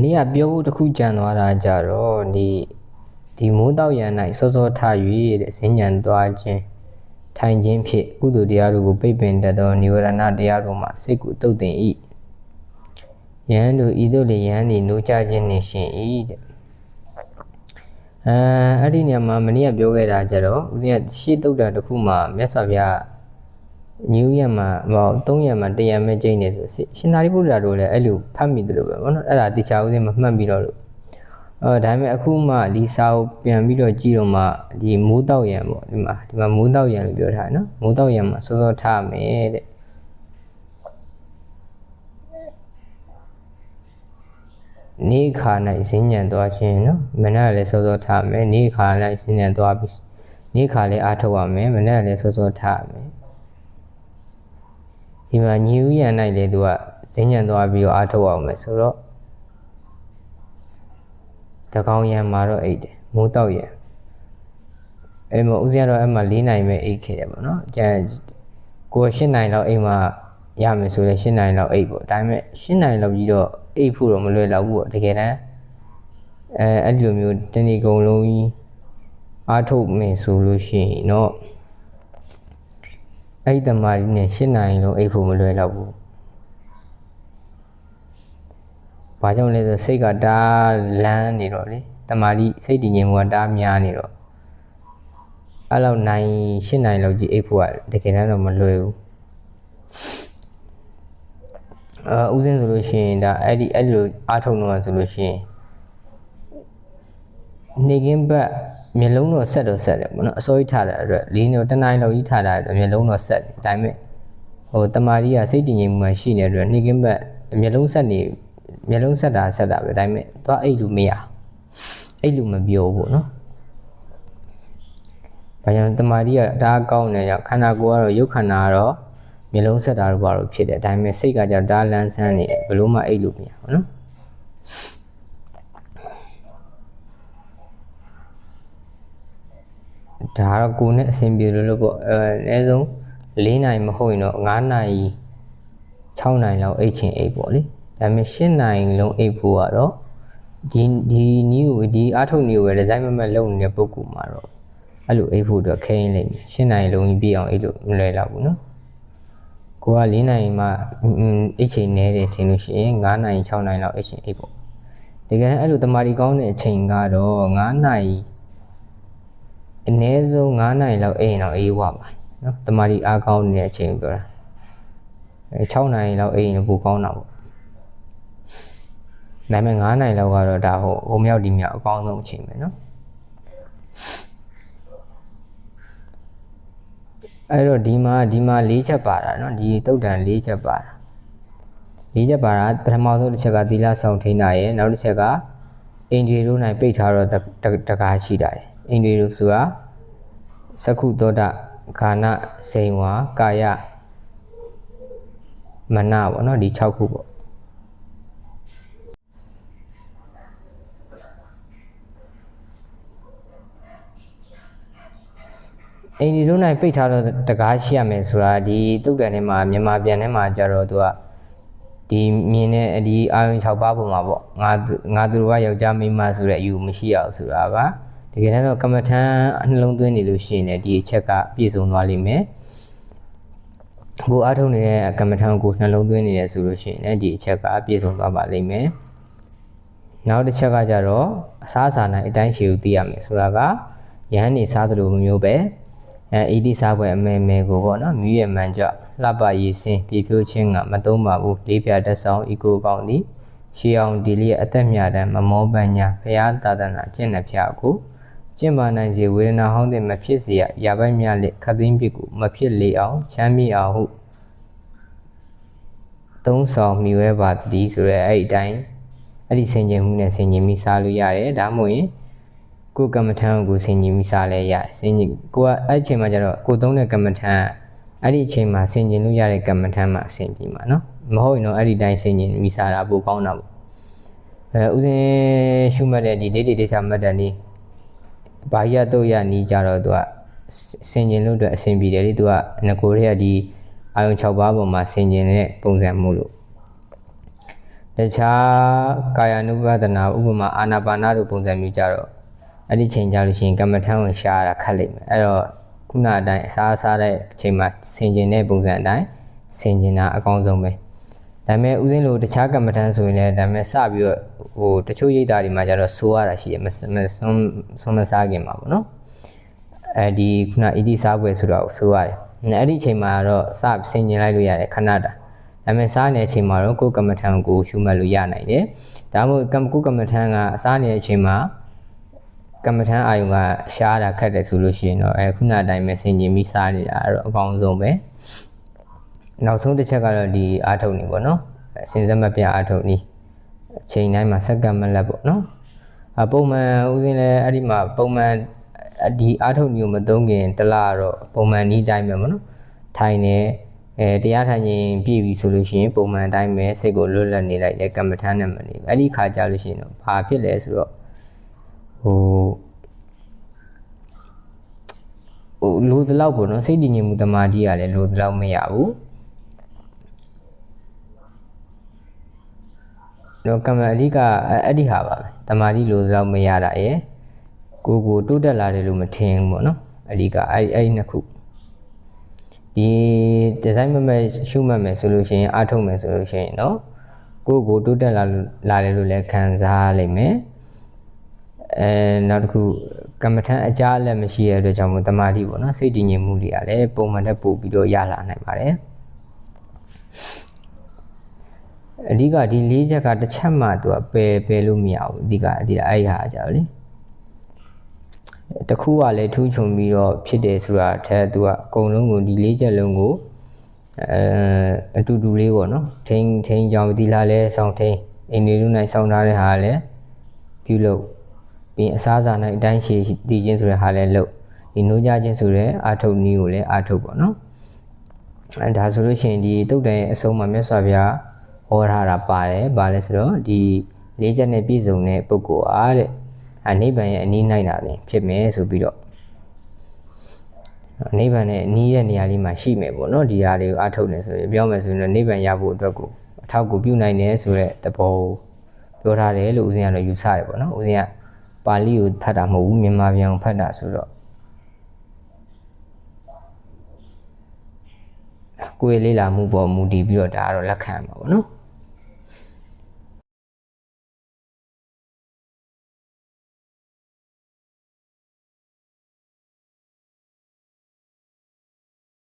နေ့ကပြောဖို့တစ်ခုကြံသွားတာကြတော့ဒီမိုးတောက်ရန်၌စောစောထ၍တဲ့ဈဉ္ဉံသွားခြင်းထိုင်ခြင်းဖြင့်ကုသိုလ်တရားတို့ကိုပိတ်ပင်တတ်သောនិဝရဏတရားတို့မှစိတ်ကိုတုတ်တင်၏ယဟန်တို့ဤသို့လေယဟန်သည်နိုးကြခြင်းနှင့်ရှင်၏တဲ့အဲ့ဒီနေရာမှာမနေ့ကပြောခဲ့တာကြတော့ဦးဇင်းကရှေ့တုတ်တာတစ်ခုမှာမြတ်စွာဘုရားညူးရမှာ3ရက်မှာ1ရက်မဲ့ကျိနေဆိုရှင်သာရိပုတ္တရာတို့လည်းအဲ့လိုဖတ်မိတယ်လို့ပဲဗောနော်အဲ့ဒါတိချာဦးစင်းမမှတ်ပြီးတော့လို့ဒါပေမဲ့အခုမှဒီစာကိုပြန်ပြီးတော့ကြည့်တော့မှဒီမိုးတောက်ရံပေါ့ဒီမှာမိုးတောက်ရံလို့ပြောထားတယ်နော်မိုးတောက်ရံမှာစောစောထားမယ်တဲ့နေခါ၌ဈဉ္ဉံသွားခြင်းနော်မနက်လည်းစောစောထားမယ်နေခါ၌ဈဉ္ဉံသွားပြီးနေခါလည်းအားထုတ်ရမယ်မနက်လည်းစောစောထားမယ်ဒီမှာညူးရံ၌လေသူကဈဉ္ဉံသွားပြီးတော့အားထုတ်အောင်မယ်ဆိုတော့တကောင်ရံမှာတော့အိတ်တယ်မိုးတောက်ရံအဲ့မှာဦးဇင်းကတော့အဲ့မှာ4နိုင်ပဲအိတ်ခဲ့တယ်ပေါ့နော်ကျန်ကို8နိုင်လောက်အိမ်မှာရမယ်ဆိုလဲ8နိုင်လောက်အိတ်ပေါ့ဒါပေမဲ့8နိုင်လောက်ကြီးတော့အိတ်ဖို့တော့မလွယ်တော့ဘူးပေါ့တကယ်တမ်းအဲ့ဒီလိုမျိုးတနေ့ကုန်လုံးကြီးအားထုတ်မယ်ဆိုလို့ရှိရင်တော့အဲ့ဒီတမာရီနဲ့8နိုင်လုံးအိတ်ဖို့မလွယ်တော့ဘူးဘာကြောင့်လဲဆိုစိတ်ကတားလန်းနေတော့လေတမာရီစိတ်တည်ငြိမ်မှုကတားများနေတော့အဲ့လောက်နိုင်8နိုင်လောက်ကြီးအိတ်ဖို့ကတကယ်တမ်းတော့မလွယ်ဘူးဦးစင်းဆိုလို့ရှိရင်ဒါအဲ့လိုအားထုတ်တော့ဆိုလို့ရှိရင်နေကင်းဘက်မျက်လုံးတော့ဆက်တယ်ပေါ့နော်အစိုးရထားတဲ့အတွက်၄နှစ်တနိုင်လောက်ကြီးထားတာမျက်လုံးတော့ဆက်တယ်ဒါပေမဲ့တမာရီကစိတ်တည်ငြိမ်မှုမှရှိနေတဲ့အတွက်နေကင်းဘက်မျက်လုံးဆက်တာပဲဒါပေမဲ့သွားအိတ်လူမရအိတ်လူမပြောဘူးနော်ဘာကြောင့်တမာရီကဒါကောင်းနေကြခန္ဓာကိုယ်ကတော့ရုပ်ခန္ဓာကတော့မျက်လုံးဆက်တာတို့ဘာလို့ဖြစ်တယ်ဒါပေမဲ့စိတ်ကကြောင့်ဒါလန်းဆန်းနေတယ်ဘလို့မှအိတ်လူမရဘူးနော်ဒါတော့ကိုယ်နဲ့အဆင်ပြေလို့ပေါ့အနည်းဆုံး4နိုင်မဟုတ်ရင်တော့9နိုင်6နိုင်လောက်အိတ်ချင်အိတ်ပေါ့လေဒါပေမဲ့10နိုင်လုံးအိတ်ဖို့ကတော့ဒီနည်းကိုဒီအားထုတ်နည်းကိုပဲဒီဇိုင်းမလုပ်နေတဲ့ပုံကူမှာတော့အဲ့လိုအိတ်ဖို့အတွက်ခဲရင်လိမ့်မယ်10နိုင်လုံးကြီးပြည့်အောင်အိတ်လို့မလွယ်တော့ဘူးနော်ကိုက4နိုင်မှအိတ်ချိန်နေတယ်ထင်လို့ရှိရင်9နိုင်6နိုင်လောက်အိတ်ချိန်အိတ်ပေါ့တကယ်အဲ့လိုတမာရီကောင်းတဲ့အချိန်ကတော့9နိုင်အနည်းဆုံး9နိုင်လောက်အိမ်တော့အေးဝပါနော်တမာရီအားကောင်းနေတဲ့အချိန်ပြောတာ6နိုင်လောက်အိမ်တော့ပိုကောင်းတာပေါ့ဒါပေမဲ့9နိုင်လောက်ကတော့ဒါဟိုမြောက်ဒီမြောက်အကောင်းဆုံးအချိန်ပဲနော်အဲ့တော့ဒီမှာ4ချက်ပါတာနော်ဒီတုတ်တန်4ချက်ပါတာ4ချက်ပါတာပထမဆုံးတစ်ချက်ကသီလဆောင်ထိန်းတာရယ်နောက်တစ်ချက်ကအိန္ဒြေတို့၌ပိတ်ထားတော့တကားရှိတာရယ်အိန္ဒြေတို့ဆိုတာသက္ခုသောတခါနစိန်ဝါကာယမနပေါ့နော်ဒီ6ခုပေါ့အိန္ဒြေတို့၌ပိတ်ထားတော့တကားရှိရမယ်ဆိုတာဒီတုတ်တန်ထဲမှာမြန်မာပြန်ထဲမှာကြတော့သူကဒီမြင်တဲ့ဒီအာယုံ6ပါးပုံမှာပေါ့ငါသူတို့ကယောက်ျားမိန်းမဆိုတဲ့အယူမရှိရအောင်ဆိုတာကတကယ်တော့ကမ္မထံနှလုံးသွင်းနေလို့ရှိရင်ဒီအချက်ကပြည့်စုံသွားလိမ့်မယ်ကိုအားထုတ်နေတဲ့ကမ္မထံကိုနှလုံးသွင်းနေတယ်ဆိုလို့ရှိရင်ဒီအချက်ကပြည့်စုံသွားပါလိမ့်မယ်နောက်တစ်ချက်ကကြတော့အစားအစာနဲ့အတိုင်းရှည်ကိုသိရမယ်ဆိုတာကယဟန်နေစားသလိုမျိုးပဲဣတိစားပွဲအမဲကိုပေါ့နော်မြူးရမှန်ကြလှပရည်စင်းပြေဖြိုးခြင်းကမသုံးပါဘူးလေးပြတက်ဆောင်ဤကိုကောင်းသည်ရှေးအောင်ဒီလျက်အသက်မြတ်တမ်းမမောပညာဘုရားသာသနာကျင့်တဲ့ဖျားကိုကျင့်ပါနိုင်စေဝေဒနာဟောင်းတဲ့မဖြစ်စေရရာပိုက်မြလက်ခသိန်းပြစ်ကိုမဖြစ်လေအောင်ချမ်းမြေ့အောင်ဟုသုံးဆောင်မိဝဲပါတည်းဆိုရဲအဲ့ဒီအတိုင်းအဲ့ဒီဆင်ခြင်မှုနဲ့ဆင်ခြင်မိစားလို့ရတယ်ဒါမှမဟုတ်ရင်ကိုကမ္မထံကိုဆင်ခြင်မိစားလဲရဆင်ခြင်ကိုကအဲ့ဒီအချိန်မှာကျတော့ကိုသုံးတဲ့ကမ္မထံအဲ့ဒီအချိန်မှာဆင်ခြင်လို့ရတဲ့ကမ္မထံမှာအဆင်ပြေမှာနော်မဟုတ်ရင်တော့အဲ့ဒီတိုင်းဆင်ခြင်မိစားတာပိုကောင်းတာပေါ့ဥစဉ်ရှုမှတ်တဲ့ဒီဒိဋ္ဌိဒိဋ္ဌမတ္တနည်းဘာရတော့ရနီးကြတော့သူကဆင်ခြင်လို့အတွက်အဆင်ပြေတယ်လေသူကငကိုတွေကဒီအာယုံ6ပါးပေါ်မှာဆင်ခြင်တဲ့ပုံစံမှုလို့ဒါ ခြားကာယ ानु ပဒနာဥပမာအာနာပါနတို့ပုံစံမျိုးကြတော့အဲ့ဒီချိန်ကြလို့ရှိရင်ကမ္မထံဝင်ရှားတာခက်လိမ့်မယ်အဲ့တော့ခုနအတိုင်းအစားတဲ့အချိန်မှာဆင်ကျင်တဲ့ပုံစံအတိုင်းဆင်ကျင်တာအကောင်းဆုံးပဲဒါပေမဲ့ဥစဉ်လိုတခြားကမ္မထံဆိုရင်လည်းဒါပေမဲ့စပြီးတော့ဟိုတချို့ရိတ်တာတွေမှာကြတော့ဆိုးရတာရှိတယ်ဆုံးမစားခင်မှာပေါ့နော်အဲဒီခုနဣတိစားပွဲဆိုတော့ဆိုးရတယ်အဲ့ဒီအချိန်မှာတော့စဆင်ကျင်လိုက်လို့ရတယ်ခဏတာဒါပေမဲ့စားနေတဲ့အချိန်မှာတော့ကိုယ်ကမ္မထံကိုရှုမှတ်လို့ရနိုင်တယ်ဒါမှမဟုတ်ကိုယ်ကမ္မထံကအစားနေတဲ့အချိန်မှာကမ္မထံအာယုံကရှားတာခက်တယ်ဆိုလို့ရှိရင်တော့ခုနအတိုင်းပဲဆင်ကျင်ပြီးစားနေတာအဲ့တော့အကောင်းဆုံးပဲနောက်ဆုံးတစ်ချက်ကတော့ဒီအာထုတ်နေပေါ့နော်စင်စက်မပြအာထုတ်နေအချိန်တိုင်းမှာစက္ကန့်မလက်ပေါ့နော်ပုံမှန်ဥစဉ်လဲအဲ့ဒီမှာပုံမှန်ဒီအာထုတ်နေကိုမသုံးခင်တလားတော့ပုံမှန်ဤတိုင်းပဲပေါ့နော်ထိုင်နေတရားထိုင်ရင်ပြည့်ပြီဆိုလို့ရှိရင်ပုံမှန်အတိုင်းပဲစိတ်ကိုလွတ်လပ်နေလိုက်တယ်ကမ္မထမ်းနဲ့မနေအဲ့ဒီခါကြာလို့ရှိရင်တော့ဘာဖြစ်လဲဆိုတော့ဟိုလိုတလောက်ပေါ့နော်စိတ်တည်ငြိမ်မှုတမာတိကလည်းလိုတလောက်မရဘူးတော့ကမ္မအဓိကအဲ့ဒီဟာပါပဲတမာတိလိုတလောက်မရတာရယ်ကိုတိုးတက်လာတယ်လို့မထင်ဘူးပေါ့နော်အဓိကအဲ့ဒီနှစ်ခုဒီဒီဇိုင်းမဲ့ရှုမှတ်မယ်ဆိုလို့ရှိရင်အားထုတ်မယ်ဆိုလို့ရှိရင်เนาะကိုတိုးတက်လာတယ်လို့လည်းခံစားလိမ့်မယ်နောက်တစ်ခုကမ္မထံအကြားအလက်မရှိတဲ့အတွက်ကြောင့်မို့တမာတိပေါ့နော်စိတ်တည်ငြိမ်မှုတွေကလည်းပုံမှန်နဲ့ပို့ပြီးတော့ရလာနိုင်ပါတယ်အဓိကဒီ၄ချက်ကတစ်ချက်မှသူကပယ်လို့မရဘူးအဓိကအဲ့ဟာကြတော့လေတခုကလည်းထူးချွန်ပြီးတော့ဖြစ်တယ်ဆိုတာထဲသူကအကုန်လုံးကိုဒီ၄ချက်လုံးကိုအတူတူလေးပေါ့နော်ထိန်ကြောင်ဒီလာလဲဆောင်းထိန်အိမ်လေးလူနိုင်ဆောင်းထားတဲ့ဟာလည်းပြုလုပ်ပြီးအစားစားနိုင်အတိုင်းရှည်တည်ခြင်းဆိုတဲ့ဟာလည်းလုပ်ဒီနိုးကြခြင်းဆိုတဲ့အာထုတ်နည်းကိုလည်းအာထုတ်ပေါ့နော်ဒါဆိုလို့ရှိရင်ဒီတုတ်တန်ရဲ့အဆုံးမှာမြတ်စွာဘုရားဟောထားတာပါတယ်ဗာလဲဆိုတော့ဒီ၄ချက်နဲ့ပြည့်စုံတဲ့ပုဂ္ဂိုလ်အားတဲ့နိဗ္ဗာန်ရဲ့အနည်းနိုင်တာလည်းဖြစ်မယ်ဆိုပြီးတော့နိဗ္ဗာန်နဲ့အနည်းတဲ့နေရာလေးမှာရှိမယ်ပေါ့နော်ဒီဟာလေးကိုအားထုတ်နေဆိုရင်ပြောမယ်ဆိုရင်တော့နိဗ္ဗာန်ရဖို့အတွက်ကိုအထောက်ကူပြုနိုင်တယ်ဆိုတဲ့သဘောပြောထားတယ်လို့ဦးဇင်းကတော့ယူဆတယ်ပေါ့နော်ဦးဇင်းကပါဠိကိုဖတ်တာမဟုတ်ဘူးမြန်မာပြန်ကိုဖတ်တာဆိုတော့ကိုယ်လေးလာမှုပေါ်မူတည်ပြီးတော့ဒါကတော့လက်ခံမှာပေါ့နော်